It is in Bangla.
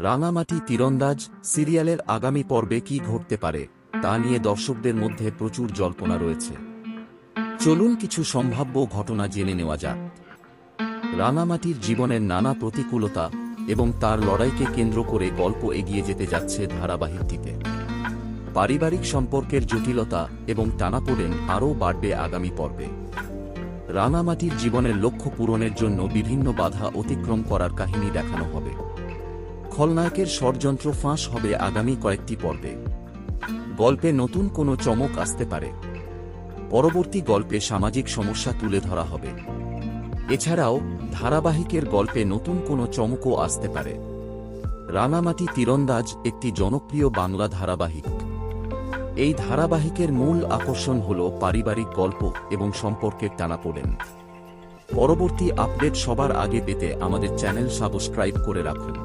রাঙামাটি তীরন্দাজ সিরিয়ালের আগামী পর্বে কী ঘটতে পারে তা নিয়ে দর্শকদের মধ্যে প্রচুর জল্পনা রয়েছে। চলুন কিছু সম্ভাব্য ঘটনা জেনে নেওয়া যাক। রাঙামাটির জীবনের নানা প্রতিকূলতা এবং তার লড়াইকে কেন্দ্র করে গল্প এগিয়ে যেতে যাচ্ছে ধারাবাহিকটিতে। পারিবারিক সম্পর্কের জটিলতা এবং টানাপোড়েন আরও বাড়বে আগামী পর্বে। রাঙামাটির জীবনের লক্ষ্য পূরণের জন্য বিভিন্ন বাধা অতিক্রম করার কাহিনী দেখানো হবে। খলনায়কের ষড়যন্ত্র ফাঁস হবে আগামী কয়েকটি পর্বে। গল্পে নতুন কোনো চমক আসতে পারে। পরবর্তী গল্পে সামাজিক সমস্যা তুলে ধরা হবে। এছাড়াও ধারাবাহিকের গল্পে নতুন কোনো চমকও আসতে পারে। রাঙামাটি তীরন্দাজ একটি জনপ্রিয় বাংলা ধারাবাহিক। এই ধারাবাহিকের মূল আকর্ষণ হল পারিবারিক গল্প এবং সম্পর্কের টানাপোড়েন। পরবর্তী আপডেট সবার আগে পেতে আমাদের চ্যানেল সাবস্ক্রাইব করে রাখুন।